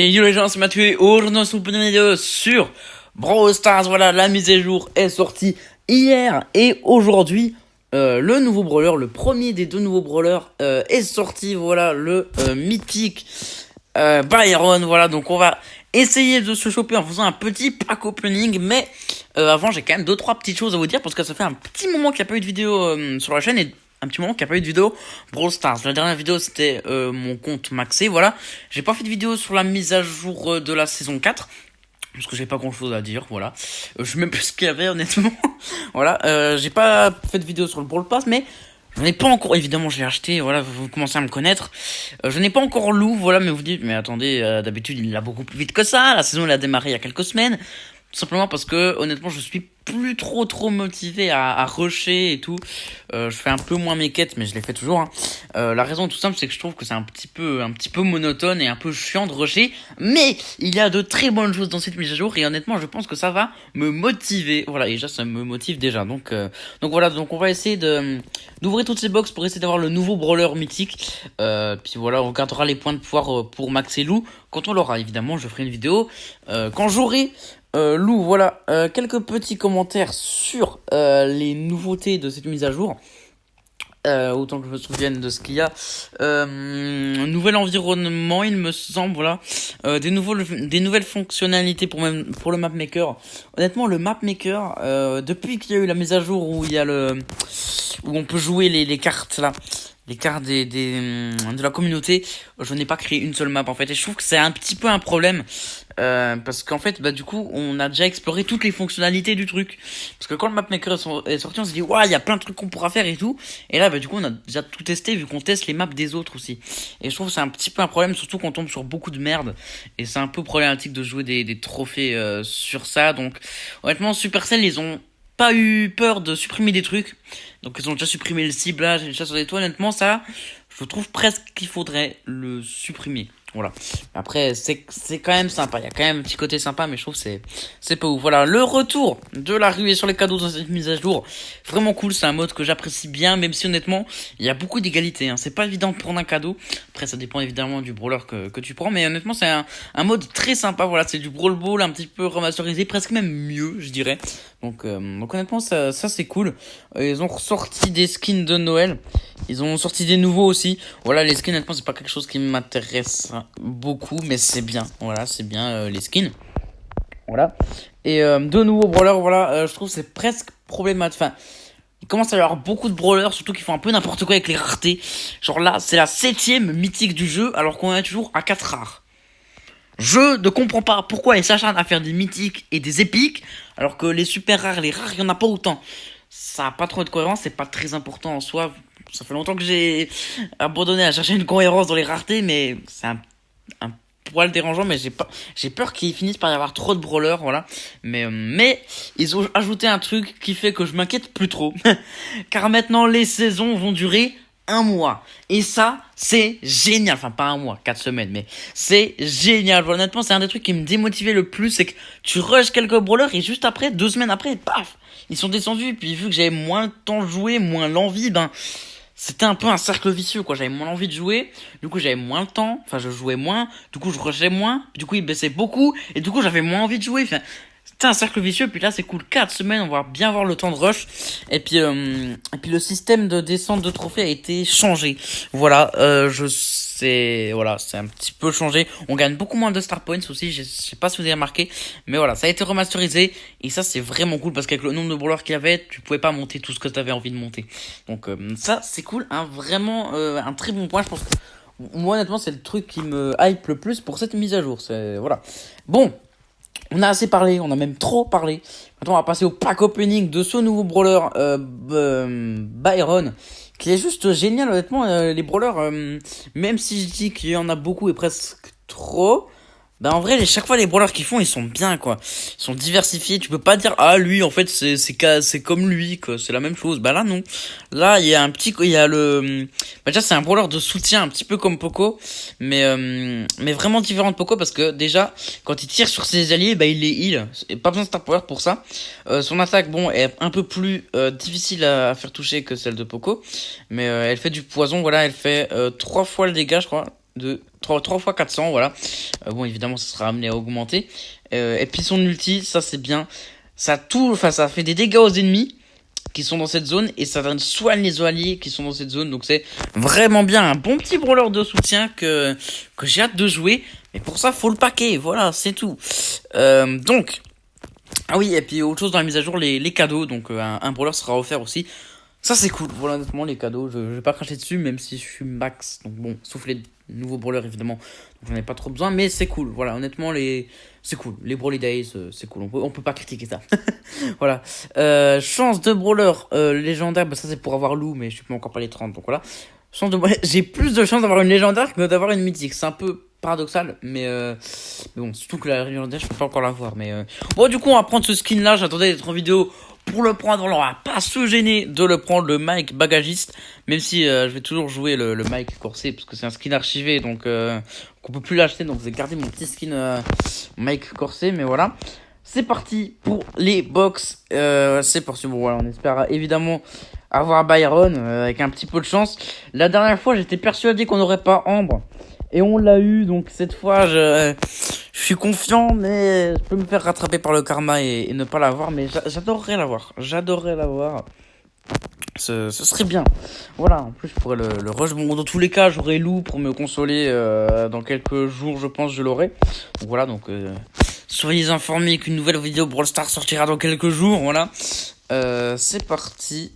Et yo les gens, c'est Mathieu et aujourd'hui on se retrouve pour une vidéo sur Brawl Stars. Voilà, la mise à jour est sortie hier et aujourd'hui le nouveau brawler, le premier des deux nouveaux brawlers est sorti. Voilà, le mythique Byron. Voilà, donc on va essayer de se choper en faisant un petit pack opening. Mais avant j'ai quand même 2-3 petites choses à vous dire parce que ça fait un petit moment qu'il n'y a pas eu de vidéo sur la chaîne et un petit moment qu'il n'y a pas eu de vidéo Brawl Stars. La dernière vidéo c'était mon compte maxé, voilà. J'ai pas fait de vidéo sur la mise à jour de la saison 4 parce que j'ai pas grand chose à dire, voilà. Je sais même plus ce qu'il y avait honnêtement. Voilà, j'ai pas fait de vidéo sur le Brawl Pass, mais je n'ai pas encore, évidemment je l'ai acheté, voilà, vous commencez à me connaître. Je n'ai pas encore Lou, voilà, mais vous dites, mais attendez, d'habitude il l'a beaucoup plus vite que ça, la saison elle a démarré il y a quelques semaines. Tout simplement parce que honnêtement je suis plus trop motivé à rusher et tout. Je fais un peu moins mes quêtes mais je les fais toujours hein. La raison tout simple c'est que je trouve que c'est un petit peu monotone et un peu chiant de rusher. Mais il y a de très bonnes choses dans cette mise à jour et honnêtement je pense que ça va me motiver. Voilà, et déjà ça me motive déjà. Donc voilà, donc on va essayer d'ouvrir toutes ces box pour essayer d'avoir le nouveau brawler mythique. Puis voilà, on regardera les points de pouvoir pour Max et Lou quand on l'aura. Évidemment je ferai une vidéo quand j'aurai Lou. Voilà, quelques petits commentaires sur les nouveautés de cette mise à jour. Autant que je me souvienne de ce qu'il y a. Nouvel environnement, il me semble, voilà. Des nouvelles fonctionnalités pour le map maker. Honnêtement, le map maker, depuis qu'il y a eu la mise à jour où il y a où on peut jouer les cartes là. Les cartes de la communauté, je n'ai pas créé une seule map en fait et je trouve que c'est un petit peu un problème parce qu'en fait du coup on a déjà exploré toutes les fonctionnalités du truc, parce que quand le mapmaker est sorti on s'est dit ouais il y a plein de trucs qu'on pourra faire et tout, et là du coup on a déjà tout testé vu qu'on teste les maps des autres aussi, et je trouve que c'est un petit peu un problème surtout quand on tombe sur beaucoup de merde et c'est un peu problématique de jouer des trophées sur ça. Donc honnêtement Supercell ils ont pas eu peur de supprimer des trucs. Donc ils ont déjà supprimé le ciblage et le chat sur les toits. Honnêtement ça, je trouve presque qu'il faudrait le supprimer. Voilà. Après c'est quand même sympa. Il y a quand même un petit côté sympa, mais je trouve que c'est pas ouf. Voilà, le retour de la ruée sur les cadeaux dans cette mise à jour, vraiment cool. C'est un mode que j'apprécie bien, même si honnêtement il y a beaucoup d'égalité. Hein. C'est pas évident de prendre un cadeau. Après ça dépend évidemment du brawler que tu prends, mais honnêtement c'est un mode très sympa. Voilà, c'est du Brawl Ball un petit peu remasterisé, presque même mieux, je dirais. Donc honnêtement ça c'est cool. Ils ont ressorti des skins de Noël. Ils ont sorti des nouveaux aussi. Voilà, les skins honnêtement c'est pas quelque chose qui m'intéresse beaucoup, mais c'est bien. Voilà, c'est bien les skins. Voilà. Et de nouveaux brawlers, voilà, je trouve que c'est presque problématique. Enfin, il commence à y avoir beaucoup de brawlers, surtout qui font un peu n'importe quoi avec les raretés. Genre là, c'est la 7ème mythique du jeu, alors qu'on est toujours à 4 rares. Je ne comprends pas pourquoi ils s'acharnent à faire des mythiques et des épiques, alors que les super rares, les rares, il n'y en a pas autant. Ça n'a pas trop de cohérence, c'est pas très important en soi. Ça fait longtemps que j'ai abandonné à chercher une cohérence dans les raretés, mais c'est un poil dérangeant, mais j'ai peur qu'il finisse par y avoir trop de brawlers, voilà. Mais ils ont ajouté un truc qui fait que je m'inquiète plus trop. Car maintenant, les saisons vont durer un mois. Et ça, c'est génial. Enfin, pas un mois, 4 semaines, mais c'est génial. Honnêtement, c'est un des trucs qui me démotivait le plus, c'est que tu rushes quelques brawlers et juste après, 2 semaines après, paf, ils sont descendus. Et puis, vu que j'avais moins de temps de jouer, moins l'envie, c'était un peu un cercle vicieux, quoi. J'avais moins envie de jouer, du coup j'avais moins le temps, enfin je jouais moins, du coup je rushais moins, du coup il baissait beaucoup, et du coup j'avais moins envie de jouer. Enfin, c'était un cercle vicieux, puis là c'est cool, 4 semaines, on va bien avoir le temps de rush, et puis le système de descente de trophées a été changé. Voilà, voilà, c'est un petit peu changé. On gagne beaucoup moins de star points aussi, je sais pas si vous avez remarqué, mais voilà, ça a été remasterisé, et ça c'est vraiment cool, parce qu'avec le nombre de brawlers qu'il y avait, tu pouvais pas monter tout ce que tu avais envie de monter. Donc ça c'est cool, hein, vraiment un très bon point, je pense que moi honnêtement c'est le truc qui me hype le plus pour cette mise à jour. Voilà. Bon, on a assez parlé, on a même trop parlé. Maintenant, on va passer au pack opening de ce nouveau brawler Byron, qui est juste génial, honnêtement. Les brawlers, même si je dis qu'il y en a beaucoup et presque trop, en vrai, chaque fois les brawlers qu'ils font, ils sont bien, quoi. Ils sont diversifiés. Tu peux pas dire ah lui, en fait, c'est comme lui, quoi. C'est la même chose. Là non. Là, il y a déjà c'est un brawler de soutien, un petit peu comme Poco, mais vraiment différent de Poco parce que déjà, quand il tire sur ses alliés, il les heal. Et pas besoin de star power pour ça. Son attaque, bon, est un peu plus difficile à faire toucher que celle de Poco, mais elle fait du poison. Voilà, elle fait 3 fois le dégât, je crois. 3 fois 400, voilà. Bon, évidemment, ça sera amené à augmenter. Et puis son ulti, ça c'est bien. Ça fait des dégâts aux ennemis qui sont dans cette zone et ça soigne les alliés qui sont dans cette zone. Donc c'est vraiment bien, un bon petit brawler de soutien que j'ai hâte de jouer. Mais pour ça, faut le paquet. Voilà, c'est tout. Donc, ah oui, et puis autre chose dans la mise à jour, les cadeaux. Donc un brawler sera offert aussi. Ça c'est cool, voilà, honnêtement les cadeaux, je vais pas cracher dessus même si je suis max, donc bon, sauf les nouveaux brawlers évidemment, donc j'en ai pas trop besoin, mais c'est cool, voilà, honnêtement c'est cool, les Brawly Days, c'est cool, on peut pas critiquer ça. Voilà, chance de brawler légendaire, bah ça c'est pour avoir loup, mais je suis pas encore pas les 30, donc voilà. J'ai plus de chance d'avoir une légendaire que d'avoir une mythique, c'est un peu paradoxal, mais bon, surtout que la légendaire je peux pas encore l'avoir, mais bon du coup on va prendre ce skin là, j'attendais d'être en vidéo pour le prendre, on va pas se gêner de le prendre, le Mike bagagiste, même si je vais toujours jouer le Mike corsé parce que c'est un skin archivé, donc qu'on peut plus l'acheter, donc je vais garder mon petit skin Mike corsé, mais voilà. C'est parti pour les box, c'est parti, bon voilà, on espère évidemment avoir Byron avec un petit peu de chance. La dernière fois j'étais persuadé qu'on n'aurait pas Ambre, et on l'a eu, donc cette fois je suis confiant, mais je peux me faire rattraper par le karma et ne pas l'avoir, mais j'adorerais l'avoir. J'adorerais l'avoir. Ce serait bien. Voilà, en plus je pourrais le rush. Bon, dans tous les cas, j'aurai Lou pour me consoler dans quelques jours, je pense, je l'aurai. Donc voilà, donc soyez informés qu'une nouvelle vidéo Brawl Stars sortira dans quelques jours, voilà. C'est parti.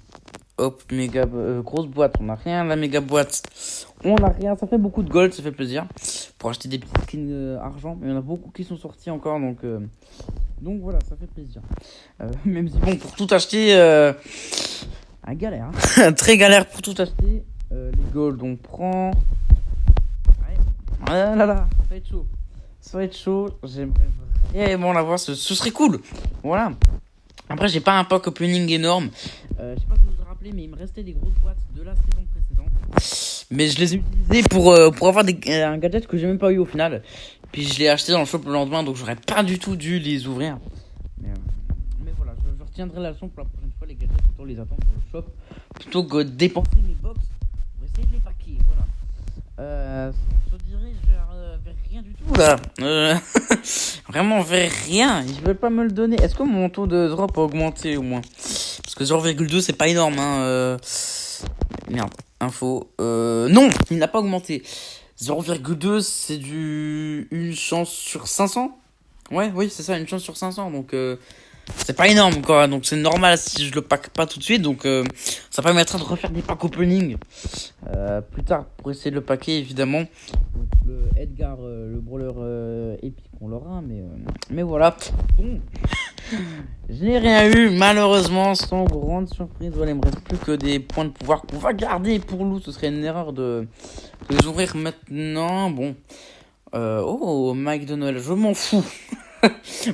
Hop, méga grosse boîte, on n'a rien, la méga boîte, on n'a rien, ça fait beaucoup de gold, ça fait plaisir pour acheter des petits skins argent, mais il y en a beaucoup qui sont sortis encore, donc voilà, ça fait plaisir. Même si bon, pour tout acheter, galère, hein. Très galère pour tout acheter. Les gold on prend. Ouais. Ah là là, ça va être chaud, j'aimerais vraiment l'avoir, ce serait cool, voilà. Après j'ai pas un pack opening énorme, je sais pas si vous vous rappelez, mais il me restait des grosses boîtes de la saison précédente, mais je les ai utilisées pour avoir un gadget que j'ai même pas eu au final, puis je l'ai acheté dans le shop le lendemain, donc j'aurais pas du tout dû les ouvrir, mais voilà, je retiendrai la leçon pour la prochaine fois, les gadgets, autant les attendre dans le shop plutôt que dépenser mes box pour essayer de les paquer, voilà. On se dirige vers rien du tout là. Vraiment vers rien. Ils veulent pas me le donner. Est-ce que mon taux de drop a augmenté au moins? Parce que 0,2 c'est pas énorme, hein. Merde, info. Non, il n'a pas augmenté. 0,2 c'est une chance sur 500. Ouais, oui, c'est ça, une chance sur 500. Donc c'est pas énorme quoi, donc c'est normal si je le pack pas tout de suite, donc ça permettra de refaire des packs opening plus tard pour essayer de le packer évidemment. Donc, le Edgar, le brawler épique on l'aura, mais voilà. Bon, je n'ai rien eu malheureusement, sans grande surprise. Voilà, il me reste plus que des points de pouvoir qu'on va garder pour Lou, ce serait une erreur de les ouvrir maintenant. Bon, oh Mike de Noël, je m'en fous.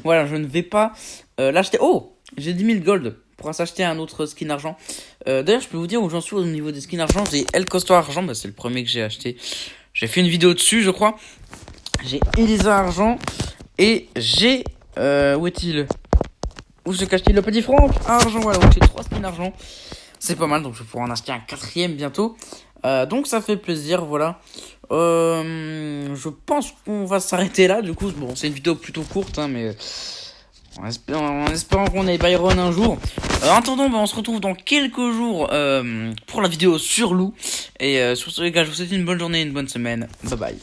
Voilà, je ne vais pas l'acheter. Oh, j'ai 10 000 gold pour s'acheter un autre skin argent. D'ailleurs, je peux vous dire où j'en suis au niveau des skins argent. J'ai El Costo argent, bah, c'est le premier que j'ai acheté. J'ai fait une vidéo dessus, je crois. J'ai Elisa argent et j'ai où est-il? Où se cache-t-il? Le petit Franck argent. Voilà, donc j'ai 3 skins argent. C'est pas mal, donc je vais pouvoir en acheter un 4e bientôt. Donc ça fait plaisir, voilà. Je pense qu'on va s'arrêter là. Du coup, bon, c'est une vidéo plutôt courte, hein, mais en espérant qu'on ait Byron un jour. En attendant, on se retrouve dans quelques jours pour la vidéo sur Lou. Et sur ce, les gars, je vous souhaite une bonne journée, une bonne semaine. Bye bye.